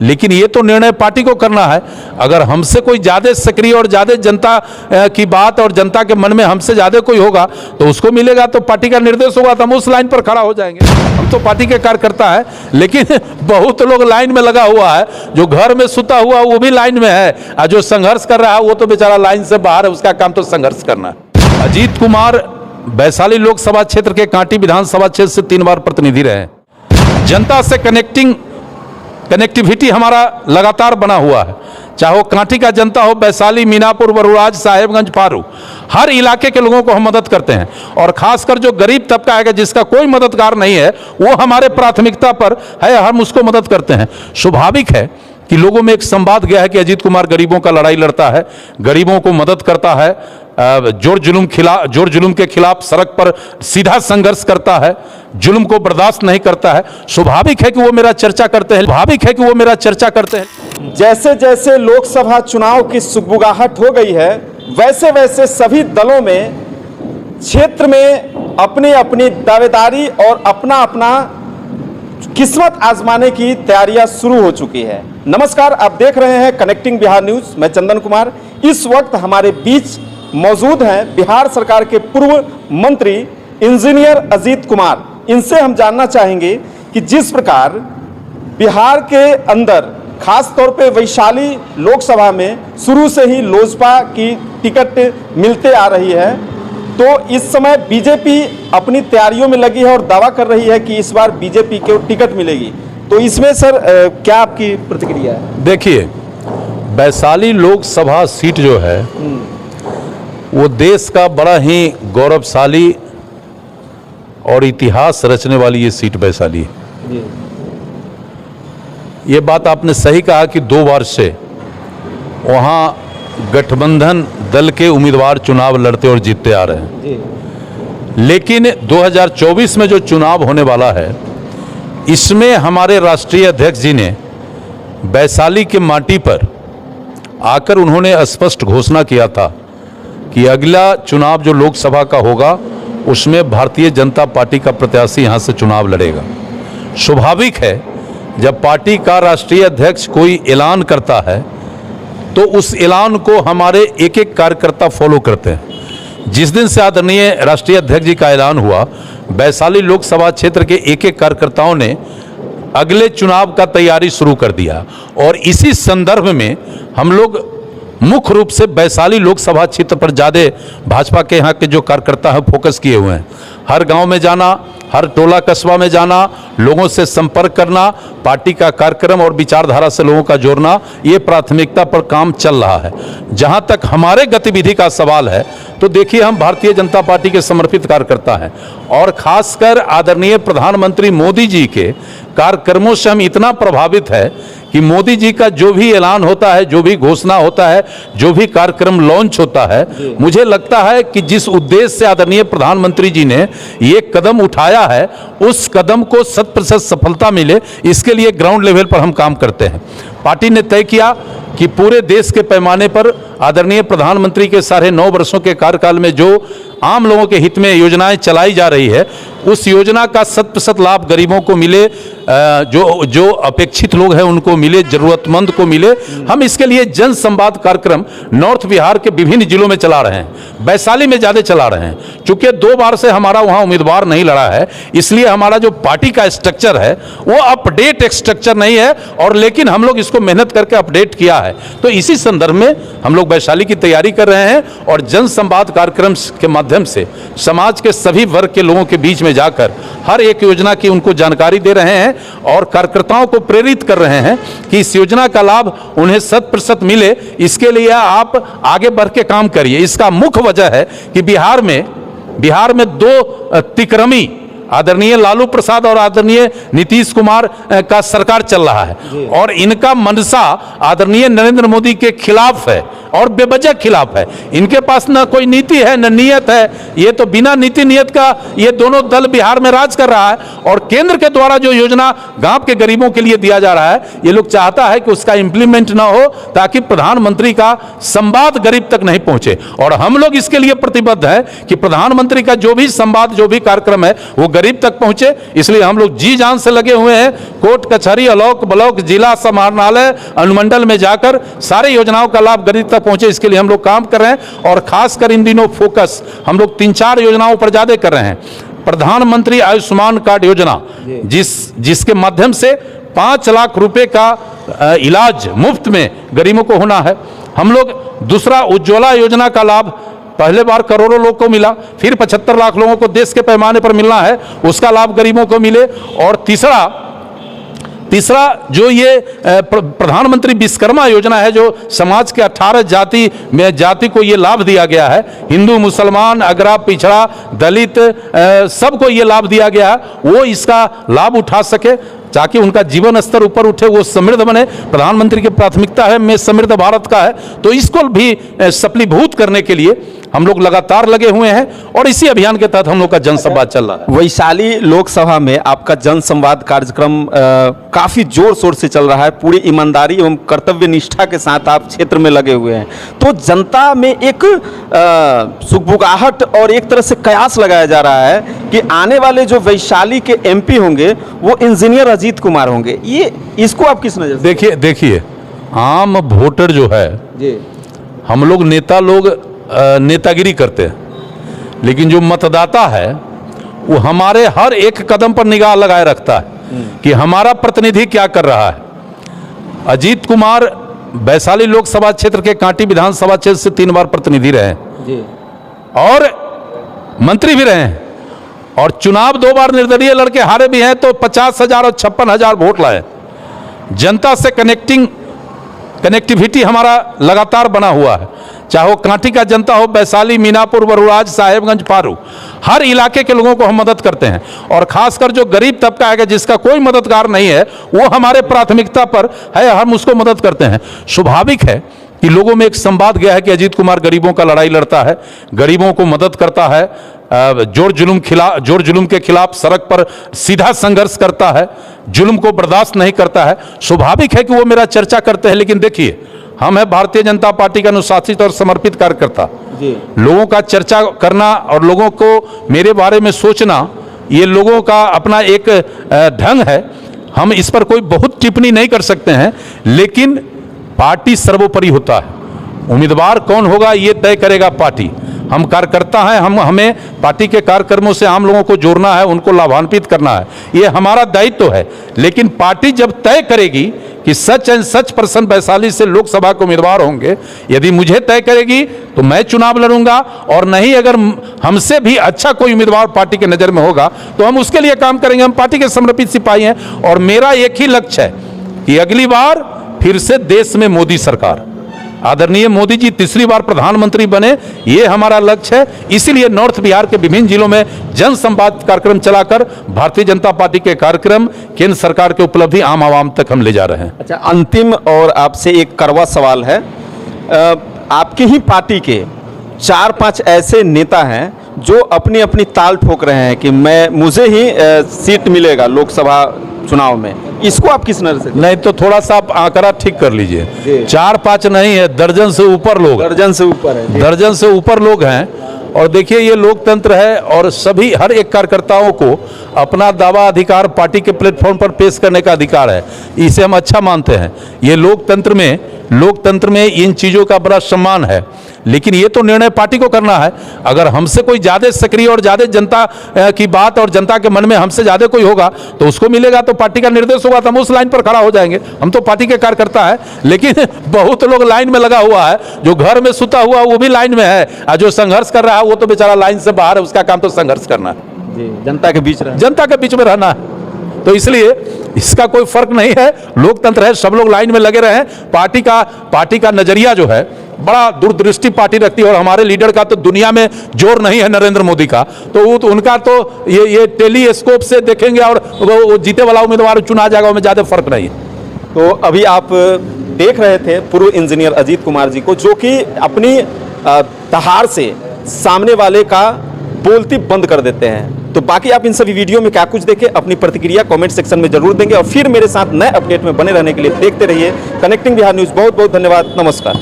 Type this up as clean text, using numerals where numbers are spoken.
लेकिन ये तो निर्णय पार्टी को करना है। अगर हमसे कोई ज़्यादा सक्रिय और ज़्यादा जनता की बात और जनता के मन में हमसे ज़्यादा कोई होगा तो उसको मिलेगा, तो पार्टी का निर्देश होगा तो हम उस लाइन पर खड़ा हो जाएंगे। हम तो पार्टी के कार्यकर्ता है, लेकिन बहुत लोग लाइन में लगा हुआ है। जो घर में सुता हुआ वो भी लाइन में है, और जो संघर्ष कर रहा है वो तो बेचारा लाइन से बाहर है, उसका काम तो संघर्ष करना है। अजीत कुमार वैशाली लोकसभा क्षेत्र के कांटी विधानसभा क्षेत्र से 3 बार प्रतिनिधि रहे। जनता से कनेक्टिविटी हमारा लगातार बना हुआ है, चाहे वो कांटी का जनता हो, वैशाली, मीनापुर, बरुराज, साहेबगंज, फारू, हर इलाके के लोगों को हम मदद करते हैं। और खासकर जो गरीब तबका है जिसका कोई मददगार नहीं है, वो हमारे प्राथमिकता पर है, हम उसको मदद करते हैं। स्वाभाविक है कि लोगों में एक संवाद गया है कि अजीत कुमार गरीबों का लड़ाई लड़ता है, गरीबों को मदद करता है, जोर जुल्म के खिलाफ सड़क पर सीधा संघर्ष करता है, जुल्म को बर्दाश्त नहीं करता है। स्वाभाविक है कि वो मेरा चर्चा करते हैं। जैसे जैसे लोकसभा चुनाव की सुगबुगाहट हो गई है, वैसे वैसे सभी दलों में क्षेत्र में अपनी अपनी दावेदारी और अपना अपना किस्मत आजमाने की तैयारियां शुरू हो चुकी है। नमस्कार, आप देख रहे हैं कनेक्टिंग बिहार न्यूज। मैं चंदन कुमार। इस वक्त हमारे बीच मौजूद हैं बिहार सरकार के पूर्व मंत्री इंजीनियर अजीत कुमार। इनसे हम जानना चाहेंगे कि जिस प्रकार बिहार के अंदर खास तौर पे वैशाली लोकसभा में शुरू से ही लोजपा की टिकट मिलते आ रही है, तो इस समय बीजेपी अपनी तैयारियों में लगी है और दावा कर रही है कि इस बार बीजेपी को टिकट मिलेगी। तो इसमें सर क्या आपकी प्रतिक्रिया है? देखिए, वैशाली लोकसभा सीट जो है वो देश का बड़ा ही गौरवशाली और इतिहास रचने वाली ये सीट वैशाली है। ये बात आपने सही कहा कि 2 बार से वहाँ गठबंधन दल के उम्मीदवार चुनाव लड़ते और जीतते आ रहे हैं। लेकिन 2024 में जो चुनाव होने वाला है, इसमें हमारे राष्ट्रीय अध्यक्ष जी ने वैशाली के माटी पर आकर उन्होंने स्पष्ट घोषणा किया था कि अगला चुनाव जो लोकसभा का होगा उसमें भारतीय जनता पार्टी का प्रत्याशी यहाँ से चुनाव लड़ेगा। स्वाभाविक है, जब पार्टी का राष्ट्रीय अध्यक्ष कोई ऐलान करता है तो उस ऐलान को हमारे एक एक कार्यकर्ता फॉलो करते हैं। जिस दिन से आदरणीय राष्ट्रीय अध्यक्ष जी का ऐलान हुआ, वैशाली लोकसभा क्षेत्र के एक एक कार्यकर्ताओं ने अगले चुनाव का तैयारी शुरू कर दिया। और इसी संदर्भ में हम लोग मुख्य रूप से वैशाली लोकसभा क्षेत्र पर ज़्यादा भाजपा के यहाँ के जो कार्यकर्ता हैं फोकस किए हुए हैं। हर गांव में जाना, हर टोला कस्बा में जाना, लोगों से संपर्क करना, पार्टी का कार्यक्रम और विचारधारा से लोगों का जोड़ना, ये प्राथमिकता पर काम चल रहा है। जहां तक हमारे गतिविधि का सवाल है, तो देखिए, हम भारतीय जनता पार्टी के समर्पित कार्यकर्ता हैं और खासकर आदरणीय प्रधानमंत्री मोदी जी के कार्यक्रमों से हम इतना प्रभावित है कि मोदी जी का जो भी ऐलान होता है, जो भी घोषणा होता है, जो भी कार्यक्रम लॉन्च होता है, मुझे लगता है कि जिस उद्देश्य से आदरणीय प्रधानमंत्री जी ने ये कदम उठाया है, उस कदम को 100% सफलता मिले, इसके लिए ग्राउंड लेवल पर हम काम करते हैं। पार्टी ने तय किया कि पूरे देश के पैमाने पर आदरणीय प्रधानमंत्री के 9.5 वर्षों के कार्यकाल में जो आम लोगों के हित में योजनाएं चलाई जा रही है, उस योजना का 100% लाभ गरीबों को मिले, जो अपेक्षित लोग हैं उनको मिले, जरूरतमंद को मिले। हम इसके लिए जन संवाद कार्यक्रम नॉर्थ बिहार के विभिन्न जिलों में चला रहे हैं, वैशाली में ज़्यादा चला रहे हैं। चूंकि 2 बार से हमारा वहाँ उम्मीदवार नहीं लड़ा है, इसलिए हमारा जो पार्टी का स्ट्रक्चर है वो अपडेट स्ट्रक्चर नहीं है, और लेकिन हम लोग इसको मेहनत करके अपडेट किया है। तो इसी संदर्भ में हम लोग वैशाली की तैयारी कर रहे हैं और जन संवाद कार्यक्रम के माध्यम से समाज के सभी वर्ग के लोगों के बीच में जाकर हर एक योजना की उनको जानकारी दे रहे हैं और कार्यकर्ताओं को प्रेरित कर रहे हैं कि इस योजना का लाभ उन्हें 100% मिले। इसके लिए आप आगे बढ़ के काम करिए। इसका मुख्य वजह है कि बिहार में 2 तिक्रमी आदरणीय लालू प्रसाद और आदरणीय नीतीश कुमार का सरकार चल रहा है और इनका मनसा आदरणीय नरेंद्र मोदी के खिलाफ है। और बेवजह खिलाफ है। इनके पास न कोई नीति है न नियत है। ये तो बिना नीति नियत का ये दोनों दल बिहार में राज कर रहा है, और केंद्र के द्वारा जो योजना गांव के गरीबों के लिए दिया जा रहा है, ये लोग चाहता है कि उसका इंप्लीमेंट ना हो, ताकि प्रधानमंत्री का संवाद गरीब तक नहीं पहुंचे। और हम लोग इसके लिए प्रतिबद्ध हैं कि प्रधानमंत्री का जो भी संवाद, जो भी कार्यक्रम है, वो गरीब तक पहुंचे। इसलिए हम लोग जी जान से लगे हुए हैं। कोर्ट कचहरी, अलोक ब्लॉक, जिला समाहरणालय, अनुमंडल में जाकर सारे योजनाओं का लाभ गरीब तक पहुंचे, इसके लिए हम लोग काम कर रहे हैं। और खासकर इन दिनों फोकस हम लोग 3-4 योजनाओं पर ज्यादा कर रहे हैं। प्रधानमंत्री आयुष्मान कार्ड योजना, जिसके माध्यम से 5 लाख रुपए का इलाज मुफ्त में गरीबों को होना है। हम लोग दूसरा उज्ज्वला योजना का लाभ पहले बार करोड़ों लोगों को मिला, फिर 75 लाख लोगों को देश के पैमाने पर मिलना है, उसका लाभ गरीबों को मिले। और तीसरा जो ये प्रधानमंत्री विश्वकर्मा योजना है, जो समाज के 18 जाति को ये लाभ दिया गया है, हिंदू, मुसलमान, अगरा, पिछड़ा, दलित, सबको ये लाभ दिया गया है, वो इसका लाभ उठा सके ताकि उनका जीवन स्तर ऊपर उठे, वो समृद्ध बने। प्रधानमंत्री की प्राथमिकता है मैं समृद्ध भारत का है, तो इसको भी सफलीभूत करने के लिए हम लोग लगातार लगे हुए हैं। और इसी अभियान के तहत हम लोग का जनसंवाद चल रहा है। वैशाली लोकसभा में आपका जनसंवाद कार्यक्रम काफी जोर शोर से चल रहा है। पूरी ईमानदारी एवं कर्तव्य निष्ठा के साथ आप क्षेत्र में लगे हुए हैं, तो जनता में एक सुगबुगाहट और एक तरह से कयास लगाया जा रहा है कि आने वाले जो वैशाली के एमपी होंगे वो इंजीनियर अजीत कुमार होंगे। ये इसको आप किस नजर से? देखिए आम वोटर जो है जी, हम लोग नेतागिरी करते हैं, लेकिन जो मतदाता है वो हमारे हर एक कदम पर निगाह लगाए रखता है कि हमारा प्रतिनिधि क्या कर रहा है। अजीत कुमार वैशाली लोकसभा क्षेत्र के कांटी विधानसभा क्षेत्र से 3 बार प्रतिनिधि रहे जी, और मंत्री भी रहे हैं, और चुनाव 2 बार निर्दलीय लड़के हारे भी हैं, तो 50,000 और 56,000 वोट लाए। जनता से कनेक्टिविटी हमारा लगातार बना हुआ है, चाहे वो कांटी का जनता हो, वैशाली, मीनापुर, बरुराज, साहेबगंज, पारू, हर इलाके के लोगों को हम मदद करते हैं। और खासकर जो गरीब तबका है जिसका कोई मददगार नहीं है, वो हमारे प्राथमिकता पर है, हम उसको मदद करते हैं। स्वाभाविक है कि लोगों में एक संवाद गया है कि अजीत कुमार गरीबों का लड़ाई लड़ता है, गरीबों को मदद करता है, जोर जुल्म के खिलाफ सड़क पर सीधा संघर्ष करता है, जुल्म को बर्दाश्त नहीं करता है। स्वाभाविक है कि वो मेरा चर्चा करते हैं, लेकिन देखिए हम है भारतीय जनता पार्टी का अनुशासित और समर्पित कार्यकर्ता। लोगों का चर्चा करना और लोगों को मेरे बारे में सोचना, ये लोगों का अपना एक ढंग है। हम इस पर कोई बहुत टिप्पणी नहीं कर सकते हैं, लेकिन पार्टी सर्वोपरि होता है। उम्मीदवार कौन होगा ये तय करेगा पार्टी। हम कार्यकर्ता हैं, हमें पार्टी के कार्यक्रमों से आम लोगों को जोड़ना है, उनको लाभान्वित करना है, ये हमारा दायित्व है। लेकिन पार्टी जब तय करेगी कि such and such person Vaishali से लोकसभा के उम्मीदवार होंगे, यदि मुझे तय करेगी तो मैं चुनाव लड़ूंगा, और नहीं अगर हमसे भी अच्छा कोई उम्मीदवार पार्टी के नज़र में होगा तो हम उसके लिए काम करेंगे। हम पार्टी के समर्पित सिपाही हैं, और मेरा एक ही लक्ष्य है कि अगली बार फिर से देश में मोदी सरकार, आदरणीय मोदी जी 3री बार प्रधानमंत्री बने, ये हमारा लक्ष्य है। इसीलिए नॉर्थ बिहार के विभिन्न जिलों में जन संवाद कार्यक्रम चलाकर भारतीय जनता पार्टी के कार्यक्रम, केंद्र सरकार के उपलब्धि आम आवाम तक हम ले जा रहे हैं। अच्छा, अंतिम और आपसे एक कड़वा सवाल है। आपकी ही पार्टी के 4-5 ऐसे नेता हैं जो अपनी अपनी ताल ठोक रहे हैं कि मुझे ही सीट मिलेगा लोकसभा चुनाव में, इसको आप किस नजर से? नहीं तो थोड़ा सा आप आंकड़ा ठीक कर लीजिए, 4-5 नहीं है, दर्जन से ऊपर लोग, दर्जन से ऊपर है, दर्जन से ऊपर लोग हैं। और देखिए ये लोकतंत्र है, और सभी हर एक कार्यकर्ताओं को अपना दावा अधिकार पार्टी के प्लेटफॉर्म पर पेश करने का अधिकार है, इसे हम अच्छा मानते हैं। ये लोकतंत्र में इन चीज़ों का बड़ा सम्मान है, लेकिन ये तो निर्णय पार्टी को करना है। अगर हमसे कोई ज़्यादा सक्रिय और ज़्यादा जनता की बात और जनता के मन में हमसे ज़्यादा कोई होगा तो उसको मिलेगा, तो पार्टी का निर्देश होगा, तो हम उस लाइन पर खड़ा हो जाएंगे। हम तो पार्टी के कार्यकर्ता है, लेकिन बहुत लोग लाइन में लगा हुआ है, जो घर में सुता हुआ वो भी लाइन में है, और जो संघर्ष कर रहा है वो तो बेचारा लाइन से बाहर है, उसका काम तो संघर्ष करना है जी, जनता के बीच में रहना है। तो इसलिए इसका कोई फर्क नहीं है, लोकतंत्र है, सब लोग लाइन में लगे रहे। पार्टी का नजरिया जो है बड़ा दूरदृष्टि पार्टी रखती है, और हमारे लीडर का तो दुनिया में जोर नहीं है नरेंद्र मोदी का, तो उनका तो ये टेलीस्कोप से देखेंगे और वो जीते वाला उम्मीदवार चुना जाएगा, उनमें ज़्यादा फर्क नहीं है। तो अभी आप देख रहे थे पूर्व इंजीनियर अजीत कुमार जी को, जो कि अपनी दहाड़ से सामने वाले का बोलती बंद कर देते हैं। तो बाकी आप इन सभी वीडियो में क्या कुछ देखें, अपनी प्रतिक्रिया कमेंट सेक्शन में जरूर देंगे और फिर मेरे साथ नए अपडेट में बने रहने के लिए देखते रहिए कनेक्टिंग बिहार न्यूज़। बहुत बहुत धन्यवाद, नमस्कार।